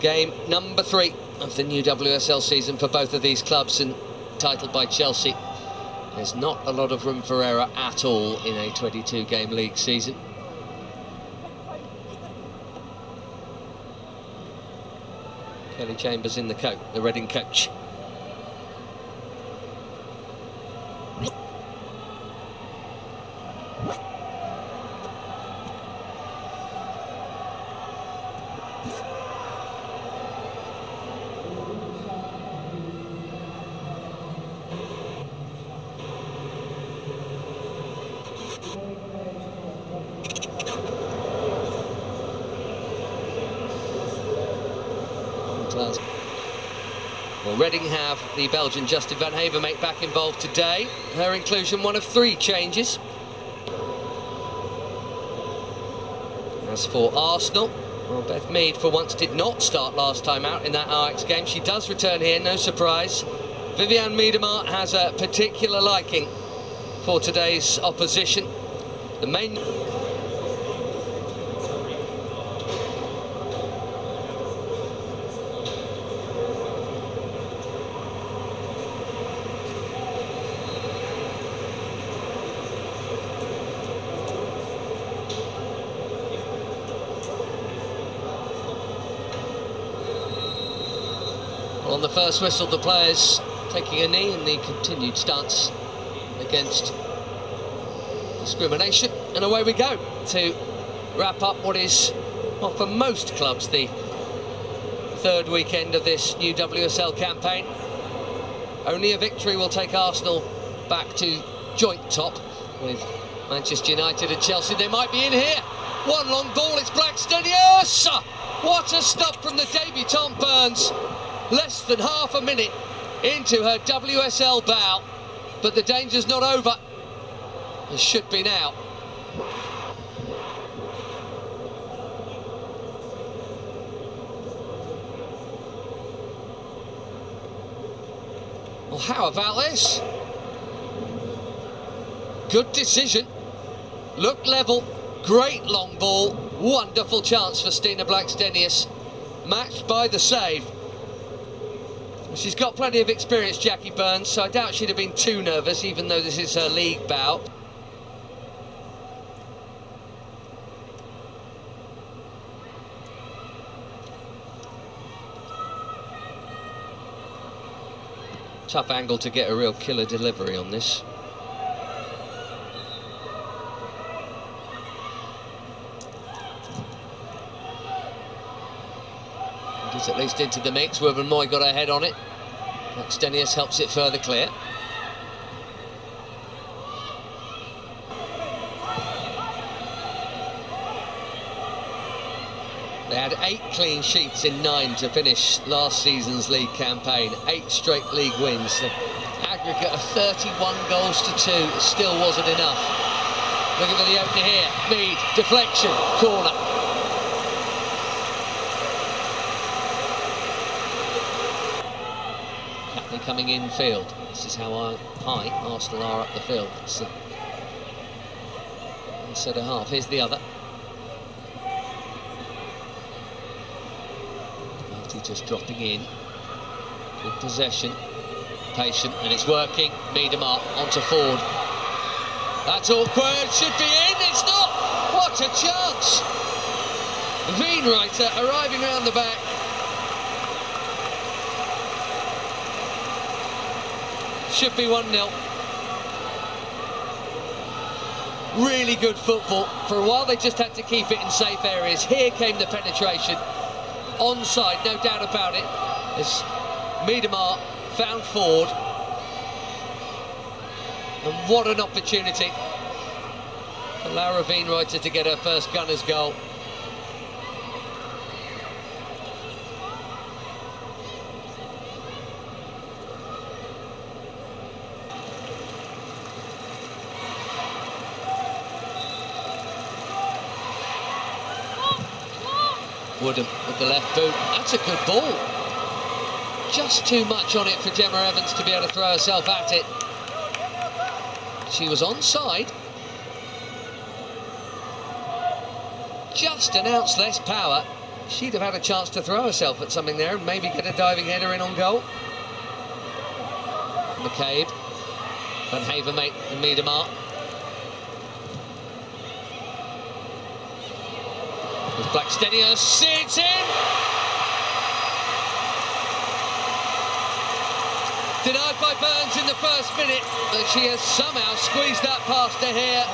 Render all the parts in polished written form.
Game number 3 of the new WSL season for both of these clubs, and titled by Chelsea. There's not a lot of room for error at all in a 22-game league season. Kelly Chambers in the Reading coach. Well, Reading have the Belgian Justin van Havermeek back involved today. Her inclusion, one of 3 changes. As for Arsenal, well, Beth Mead for once did not start last time out in that Ajax game. She does return here, no surprise. Vivianne Miedema has a particular liking for today's opposition. The main... On the first whistle, the players taking a knee in the continued stance against discrimination. And away we go to wrap up what is, well, for most clubs, the 3rd weekend of this new WSL campaign. Only a victory will take Arsenal back to joint top with Manchester United and Chelsea. They might be in here. One long ball, it's Blackstenius! What a stop from the debutant Burns. Less than half a minute into her WSL bow, but the danger's not over. It should be now. Well, how about this? Good decision. Looked level. Great long ball. Wonderful chance for Stina Blackstenius. Matched by the save. She's got plenty of experience, Jackie Burns, so I doubt she'd have been too nervous, even though this is her league bout. Tough angle to get a real killer delivery on this. It's at least into the mix. Wilburn Moy got her head on it. Blackstenius helps it further clear. They had 8 clean sheets in 9 to finish last season's league campaign. 8 straight league wins. The aggregate of 31 goals to 2 still wasn't enough. Looking for the opener here. Mead, deflection, corner. Coming in field. This is how high Arsenal are up the field. It's the one set of half. Here's the other. Party just dropping in. Good possession. Patient, and it's working. Miedema onto Ford. That's awkward. Should be in. It's not. What a chance. Weinreiter arriving round the back. Should be 1-0. Really good football. For a while they just had to keep it in safe areas. Here came the penetration. Onside, no doubt about it. As Miedema found Ford. And what an opportunity for Laura Weinreiter to get her first Gunners goal. Woodham with the left boot. That's a good ball. Just too much on it for Gemma Evans to be able to throw herself at it. She was onside. Just an ounce less power. she'd have had a chance to throw herself at something there and maybe get a diving header in on goal. McCabe, Van Havermate and Miedemar. With Blackstenius, it's in! Denied by Burns in the first minute, but she has somehow squeezed that past her here.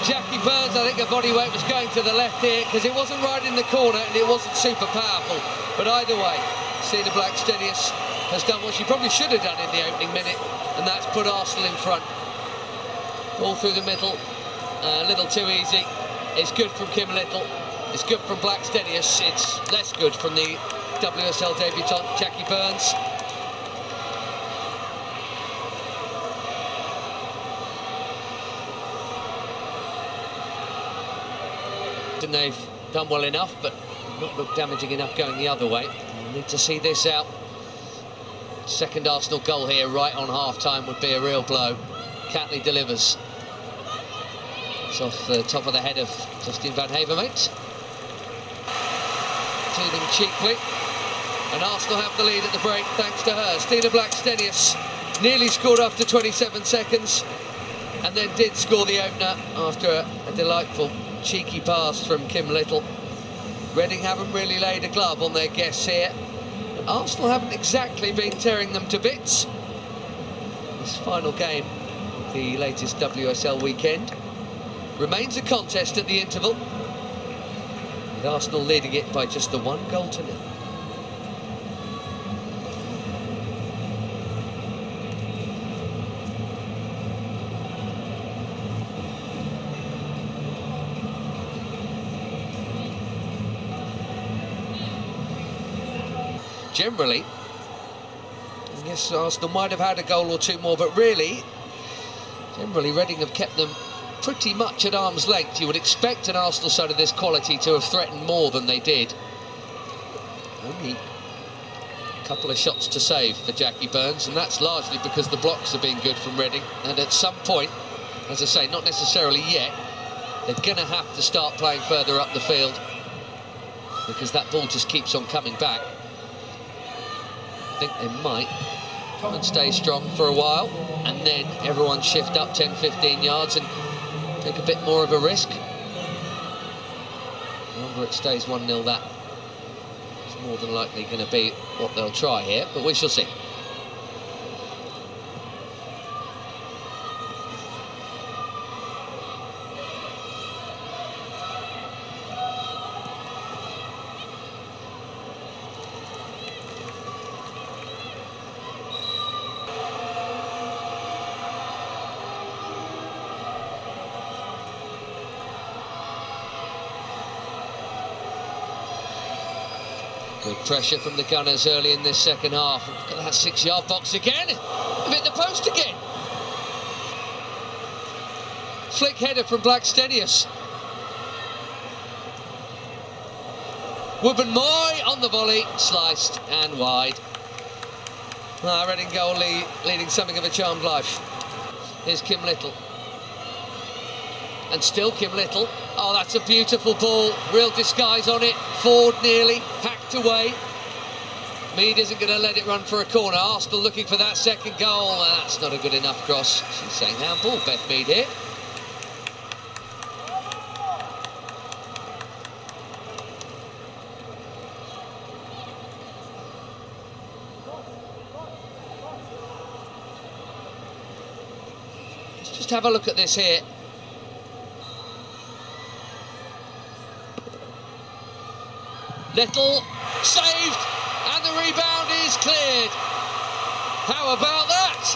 Jackie Burns, I think her body weight was going to the left here because it wasn't right in the corner and it wasn't super powerful. But either way, Stina Blackstenius has done what she probably should have done in the opening minute, and that's put Arsenal in front. All through the middle, a little too easy. It's good from Kim Little, it's good from Blackstenius, it's less good from the WSL debutant Jackie Burns. And they've done well enough, but not looked damaging enough going the other way. We'll need to see this out. Second Arsenal goal here, right on half-time, would be a real blow. Catley delivers. It's off the top of the head of Justine Van Havermate. To them cheaply. And Arsenal have the lead at the break, thanks to her. Stina Blackstenius nearly scored after 27 seconds, and then did score the opener after a delightful cheeky pass from Kim Little. Reading haven't really laid a glove on their guests here. But Arsenal haven't exactly been tearing them to bits. This final game of the latest WSL weekend remains a contest at the interval, with Arsenal leading it by just the 1-0. Generally, I guess Arsenal might have had a goal or two more, but really, generally Reading have kept them pretty much at arm's length. You would expect an Arsenal side of this quality to have threatened more than they did. Only a couple of shots to save for Jackie Burns, and that's largely because the blocks have been good from Reading. And at some point, as I say, not necessarily yet, they're going to have to start playing further up the field, because that ball just keeps on coming back. I think they might try and stay strong for a while, and then everyone shift up 10-15 yards and take a bit more of a risk. The longer it stays 1-0, that is more than likely going to be what they'll try here, but we shall see. Good pressure from the Gunners early in this second half. Look at that 6-yard box again. They've hit the post again. Flick header from Blackstenius. Wubben-Moy on the volley, sliced and wide. Reading goalie leading something of a charmed life. Here's Kim Little. And still Kim Little. Oh, that's a beautiful ball. Real disguise on it. Ford nearly hacked away. Mead isn't going to let it run for a corner. Arsenal looking for that second goal. That's not a good enough cross. She's saying handball, Beth Mead here. Let's just have a look at this here. Little saved, and the rebound is cleared. How about that?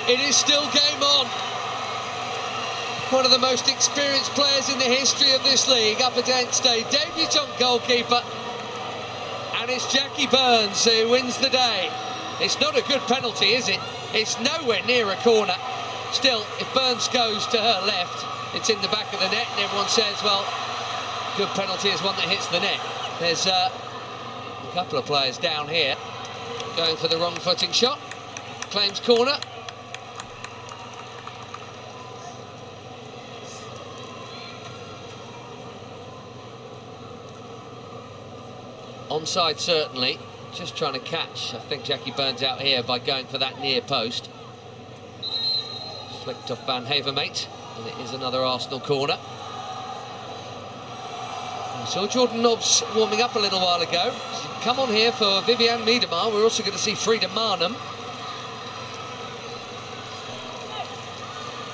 It is still game on. One of the most experienced players in the history of this league up against a debutant goalkeeper, and it's Jackie Burns who wins the day. It's not a good penalty, is it? It's nowhere near a corner. Still, if Burns goes to her left, it's in the back of the net, and everyone says, well, good penalty is one that hits the net. There's a couple of players down here going for the wrong footing shot. Claims corner. Onside, certainly. Just trying to catch, I think, Jackie Burns out here by going for that near post. Flicked off Van Havermate, and it is another Arsenal corner. I saw Jordan Nobbs warming up a little while ago. Come on here for Vivianne Miedema. We're also going to see Frida Marnham.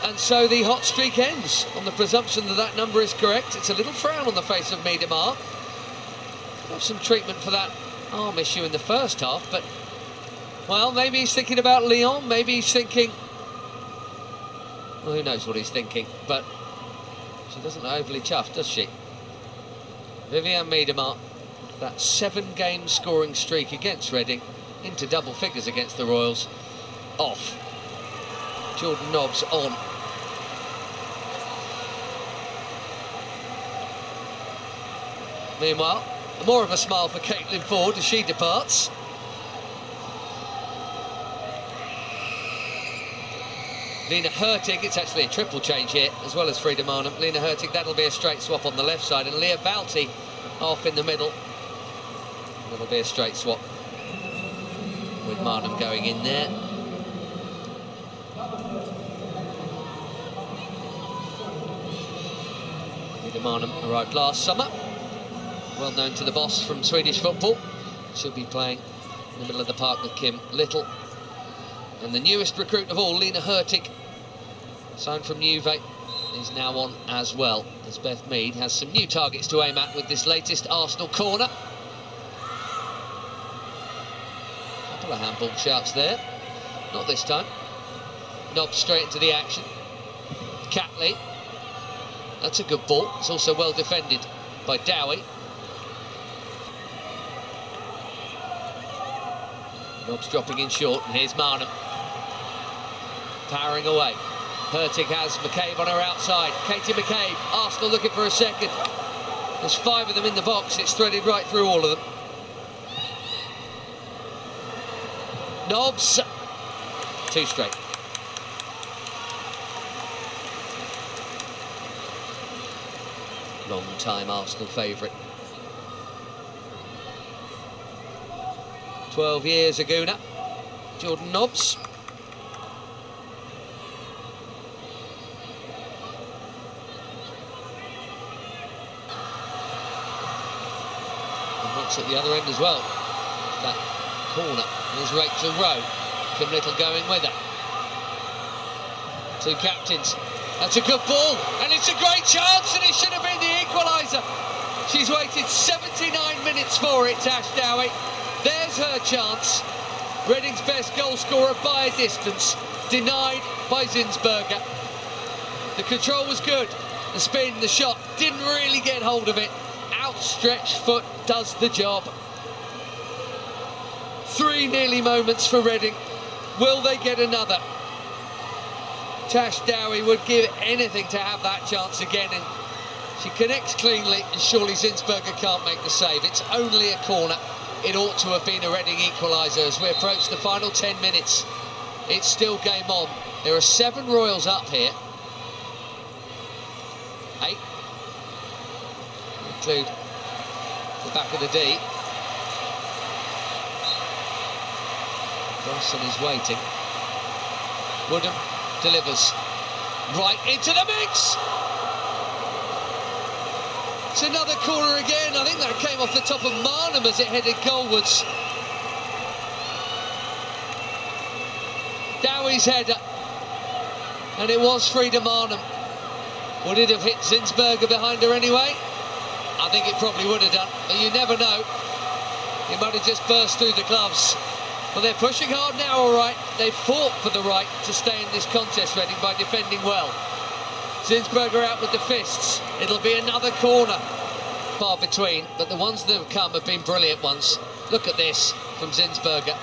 And so the hot streak ends on the presumption that that number is correct. It's a little frown on the face of Miedema. Got some treatment for that arm issue in the first half, but, well, maybe he's thinking about Lyon. Maybe he's thinking... Well, who knows what he's thinking, but she doesn't look overly chuffed, does she? Vivianne Miedema, that 7-game scoring streak against Reading, into double figures against the Royals, off. Jordan Nobbs on. Meanwhile, more of a smile for Caitlin Ford as she departs. Lena Hurtig, it's actually a triple change here, as well as Frida Marnham. Lena Hurtig, that'll be a straight swap on the left side, and Leah Balti off in the middle. That'll be a straight swap, with Marnham going in there. Frida Marnham arrived last summer, well known to the boss from Swedish football. She'll be playing in the middle of the park with Kim Little. And the newest recruit of all, Lena Hurtig, signed from Juve, is now on as well, as Beth Mead has some new targets to aim at with this latest Arsenal corner. Couple of handball shouts there. Not this time. Nobbs straight into the action. Catley. That's a good ball. It's also well defended by Dowie. Nobbs dropping in short, and here's Marnham. Powering away. Hurtig has McCabe on her outside. Katie McCabe, Arsenal looking for a second. There's 5 of them in the box. It's threaded right through all of them. Nobbs. 2 straight. Long time Arsenal favourite. 12 years a Gooner. Jordan Nobbs. And looks at the other end as well. That corner. There's Rachel Rowe. Kim Little going with her. 2 captains. That's a good ball, and it's a great chance, and it should have been the equaliser. She's waited 79 minutes for it, Tash Dowie. There's her chance. Reading's best goal scorer by a distance, denied by Zinsberger. The control was good, the spin, the shot, didn't really get hold of it. Outstretched foot does the job. 3 nearly moments for Reading. Will they get another? Tash Dowie would give anything to have that chance again, and she connects cleanly, and surely Zinsberger can't make the save. It's only a corner. It ought to have been a Reading equaliser as we approach the final 10 minutes. It's still game on. There are 7 Royals up here. 8. Include the back of the D. Dawson is waiting. Woodham delivers right into the mix. It's another corner again. I think that came off the top of Marnham as it headed goalwards. Dowie's header, and it was Frida Marnham. Would it have hit Zinsberger behind her anyway? I think it probably would have done, but you never know. It might have just burst through the gloves. But they're pushing hard now, all right. They've fought for the right to stay in this contest, Reading, by defending well. Zinsberger out with the fists. It'll be another corner. Far between, but the ones that have come have been brilliant ones. Look at this from Zinsberger.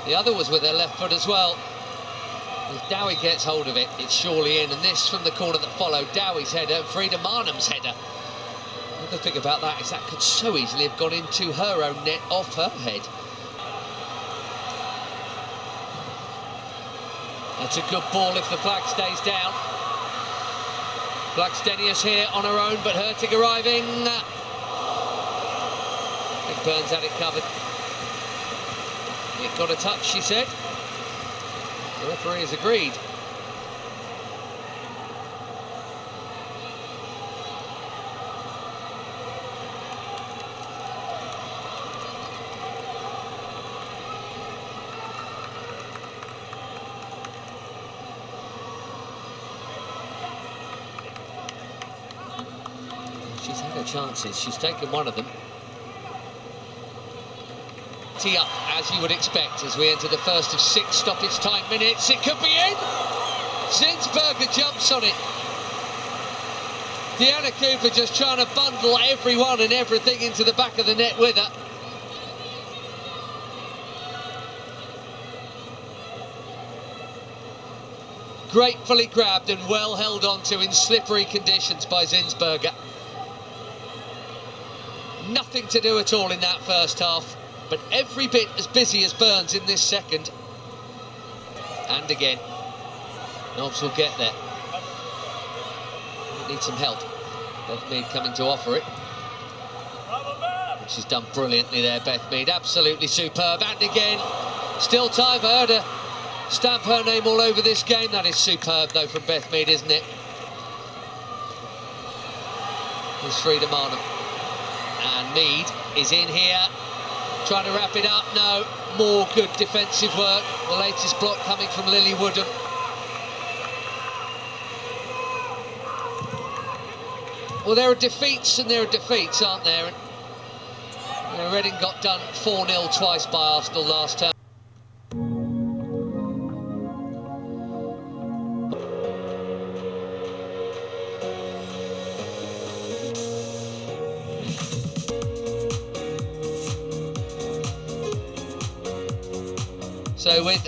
The other was with her left foot as well. If Dowie gets hold of it, it's surely in. And this from the corner that followed, Dowie's header and Frida Marnham's header. The thing about that is that could so easily have gone into her own net off her head. That's a good ball if the flag stays down. Blackstenius here on her own, but Hurtig arriving. Burns had it covered. It got a touch, she said. The referee has agreed. She's had her chances. She's taken one of them. Tee up, as you would expect, as we enter the first of 6 stoppage time minutes. It could be in! Zinsberger jumps on it. Deanna Cooper just trying to bundle everyone and everything into the back of the net with her. Gratefully grabbed and well held on to in slippery conditions by Zinsberger. Nothing to do at all in that first half, but every bit as busy as Burns in this second. And again, Knobs will get there. Need some help. Beth Mead coming to offer it. And she's done brilliantly there, Beth Mead. Absolutely superb. And again, still time for her to stamp her name all over this game. That is superb, though, from Beth Mead, isn't it? Here's Frida Manu. And Mead is in here, trying to wrap it up. No, more good defensive work. The latest block coming from Lily Woodham. Well, there are defeats and there are defeats, aren't there? And, you know, Reading got done 4-0 twice by Arsenal last term. So with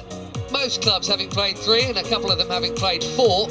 most clubs having played 3 and a couple of them having played 4,